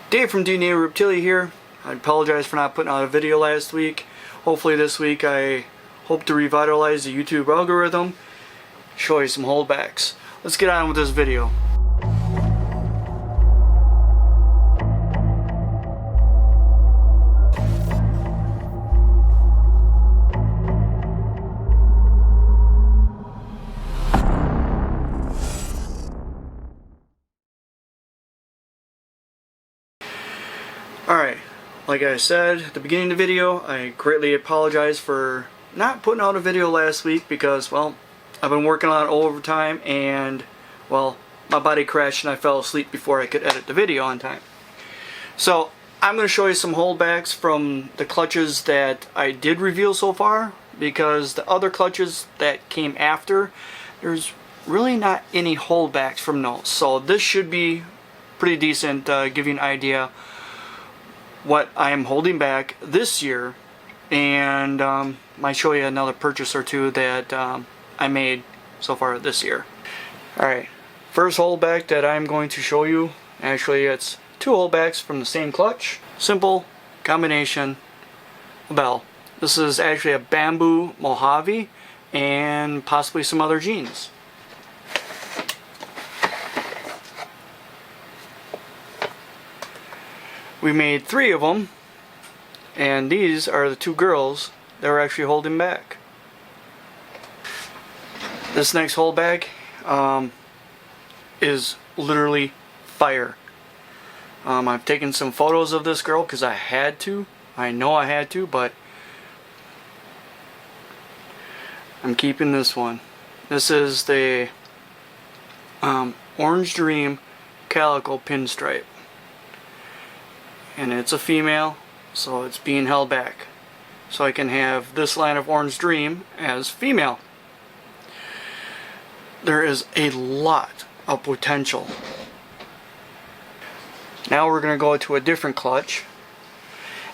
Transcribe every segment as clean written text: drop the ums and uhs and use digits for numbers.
Dave from DNA Reptilia here. I apologize for not putting out a video last week. Hopefully this week I hope to revitalize the YouTube algorithm, show you some holdbacks. Let's get on with this video. Alright, like I said at the beginning of the video, I greatly apologize for not putting out a video last week because, well, I've been working a lot of overtime and, well, my body crashed and I fell asleep before I could edit the video on time. So, I'm going to show you some holdbacks from the clutches that I did reveal so far, because the other clutches that came after, there's really not any holdbacks from those. So this should be pretty decent, give you an idea what I am holding back this year, and might show you another purchase or two that I made so far this year. Alright, first holdback that I'm going to show you, actually it's two holdbacks from the same clutch. Simple combination bell. This is actually a bamboo Mojave and possibly some other jeans. We made 3 of them, and these are the 2 girls that were actually holding back. This next holdback is literally fire. I've taken some photos of this girl because I had to. I know I had to, but I'm keeping this one. This is the Orange Dream Calico Pinstripe. And it's a female, so it's being held back. So I can have this line of Orange Dream as female. There is a lot of potential. Now we're going to go to a different clutch.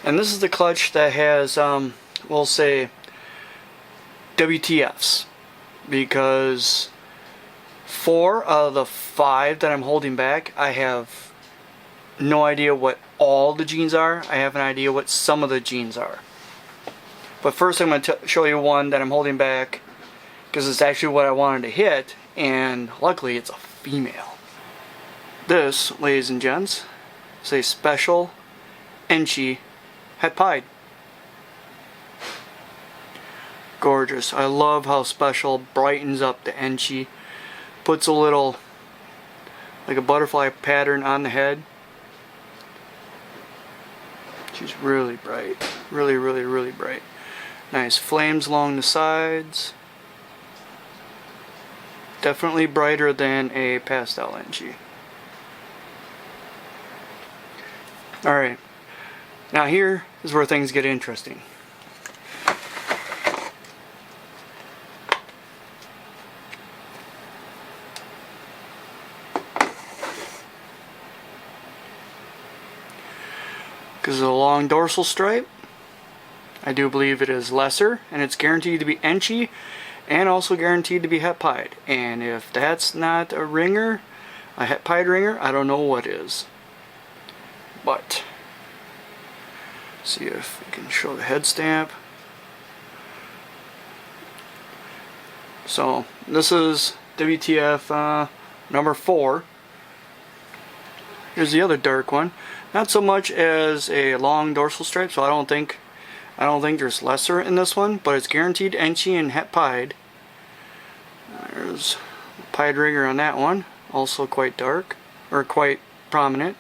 And this is the clutch that has, we'll say, WTFs. Because 4 out of the 5 that I'm holding back, I have no idea what all the genes are. I have an idea what some of the genes are. But first I'm going to show you one that I'm holding back because it's actually what I wanted to hit, and luckily it's a female. This, ladies and gents, is a special Enchi het pied. Gorgeous. I love how special brightens up the Enchi. Puts a little, like a butterfly pattern on the head. She's really bright. Really, really, really bright. Nice flames along the sides. Definitely brighter than a pastel Enchi. Alright. Now here is where things get interesting. Because of the long dorsal stripe, I do believe it is lesser, and it's guaranteed to be Enchi and also guaranteed to be het pied. And if that's not a ringer, a het pied ringer, I don't know what is. But see if we can show the head stamp. So this is WTF number 4. Here's the other dark one. Not so much as a long dorsal stripe, so I don't think there's lesser in this one, but it's guaranteed Enchi and het pied. There's a pied ringer on that one, also quite dark, or quite prominent.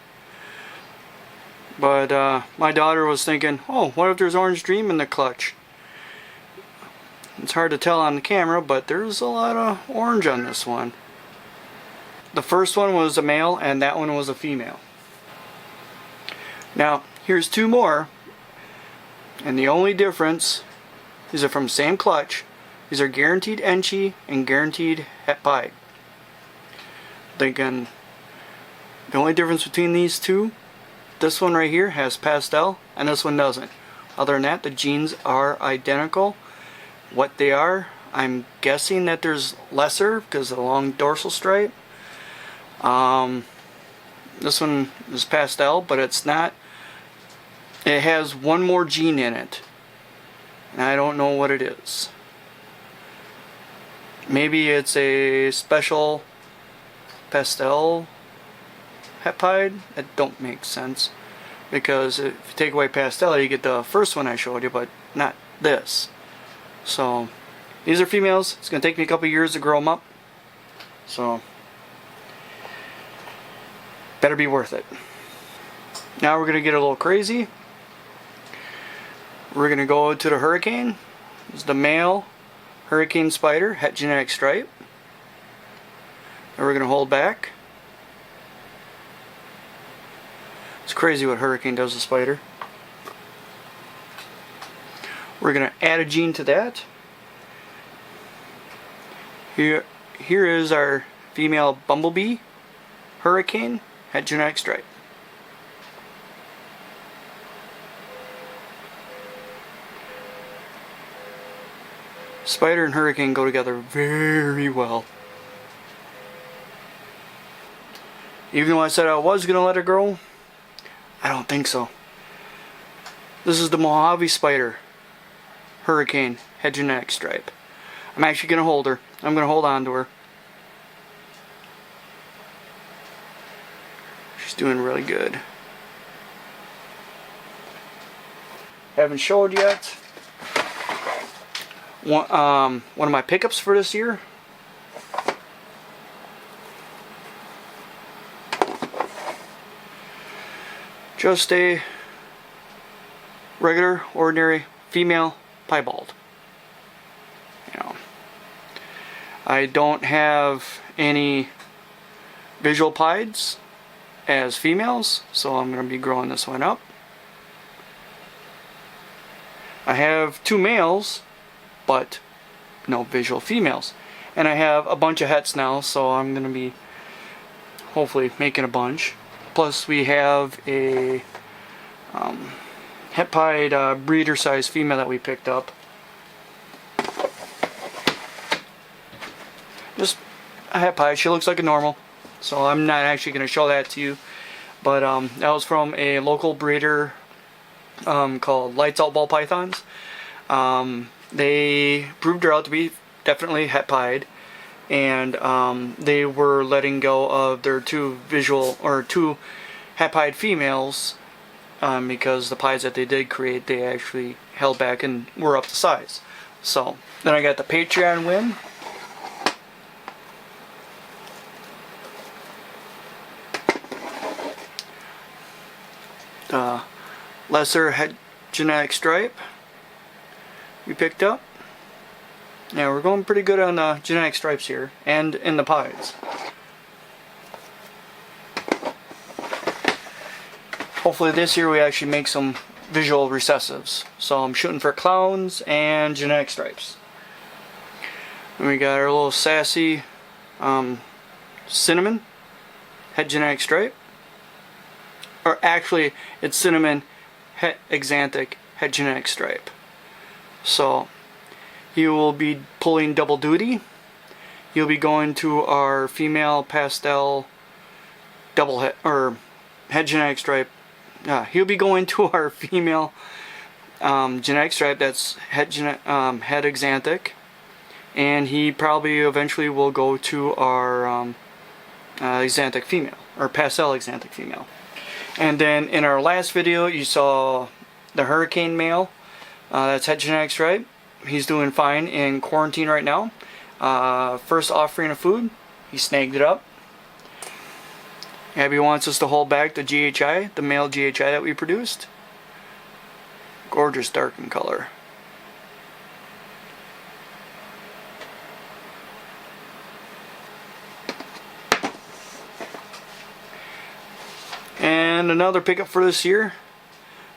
But my daughter was thinking, oh, what if there's Orange Dream in the clutch? It's hard to tell on the camera, but there's a lot of orange on this one. The first one was a male, and that one was a female. Now, here's 2 more, and the only difference, these are from the same clutch. These are guaranteed Enchi and guaranteed het pied. Thinking the only difference between these 2, this one right here has pastel and this one doesn't. Other than that, the genes are identical. What they are, I'm guessing that there's lesser because of the long dorsal stripe. This one is pastel, but it's not. It has one more gene in it, and I don't know what it is. Maybe it's a special pastel hepide. That don't make sense, because if you take away pastel, you get the first one I showed you, but not this. So these are females. It's going to take me a couple years to grow them up, so better be worth it. Now we're going to get a little crazy. We're going to go to the hurricane. This is the male hurricane spider, het genetic stripe. And we're going to hold back. It's crazy what hurricane does to spider. We're going to add a gene to that. Here is our female bumblebee hurricane, het genetic stripe. Spider and hurricane go together very well. Even though I said I was going to let her grow, I don't think so. This is the Mojave spider hurricane, het genetic stripe. I'm actually going to hold her. I'm going to hold on to her. She's doing really good. Haven't showed yet. One of my pickups for this year. Just a regular, ordinary female piebald. You know, I don't have any visual pieds as females, so I'm going to be growing this one up. I have 2 males, but no visual females. And I have a bunch of hets now, so I'm going to be hopefully making a bunch. Plus we have a het pied breeder size female that we picked up. Just a het pied. She looks like a normal, so I'm not actually going to show that to you. But that was from a local breeder called Lights Out Ball Pythons. They proved her out to be definitely het pied, and they were letting go of their 2 het pied females because the pieds that they did create, they actually held back and were up to size. So then I got the Patreon win. The lesser het genetic stripe we picked up. Now we're going pretty good on the genetic stripes here and in the pieds. Hopefully this year we actually make some visual recessives. So I'm shooting for clowns and genetic stripes. And we got our little sassy cinnamon het genetic stripe. Or actually it's cinnamon het exanthic het genetic stripe. So he will be pulling double duty. He'll be going to our female pastel double het or het genetic stripe. He'll be going to our female genetic stripe that's het exanthic, and he probably eventually will go to our exanthic female or pastel exanthic female. And then in our last video you saw the hurricane male. That's het genetic stripe. He's doing fine in quarantine right now. First offering of food, he snagged it up. Abby wants us to hold back the GHI, the male GHI that we produced. Gorgeous dark in color. And another pickup for this year,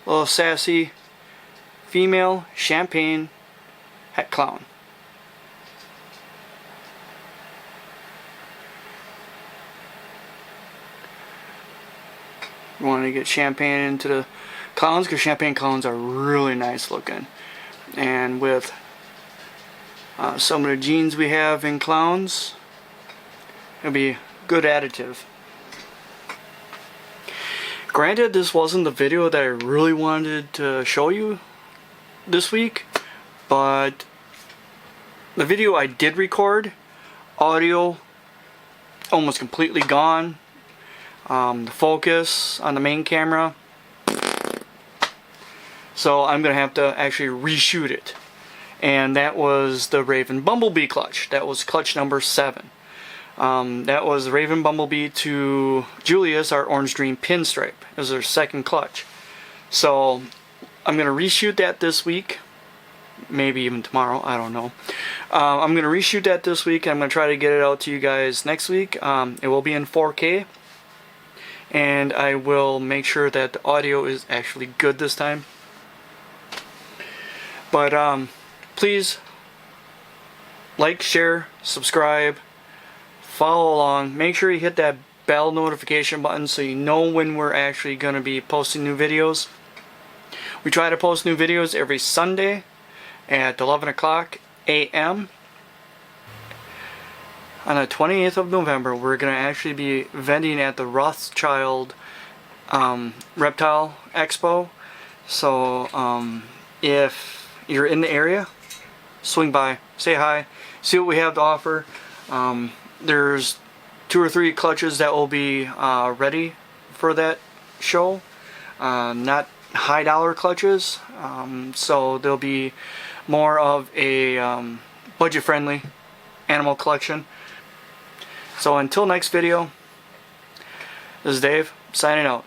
a little sassy female champagne het clown. We want to get champagne into the clowns because champagne clowns are really nice looking, and with some of the genes we have in clowns, it'll be a good additive. Granted, this wasn't the video that I really wanted to show you this week, but the video I did record, audio almost completely gone. The focus on the main camera, so I'm gonna have to actually reshoot it. And that was the Raven Bumblebee clutch. That was clutch number 7. That was the Raven Bumblebee to Julius, our orange green pinstripe. It was their second clutch. So I'm gonna reshoot that this week, maybe even tomorrow, I don't know. I'm gonna reshoot that this week, and I'm gonna try to get it out to you guys next week. It will be in 4K, and I will make sure that the audio is actually good this time. But please like, share, subscribe, follow along. Make sure you hit that bell notification button so you know when we're actually going to be posting new videos. We try to post new videos every Sunday at 11 o'clock a.m. On the 28th of November, we're going to actually be vending at the Rothschild Reptile Expo. So if you're in the area, swing by, say hi, see what we have to offer. There's 2 or 3 clutches that will be ready for that show. Not high dollar clutches, so there'll be more of a budget friendly animal collection. So until next video, this is Dave signing out.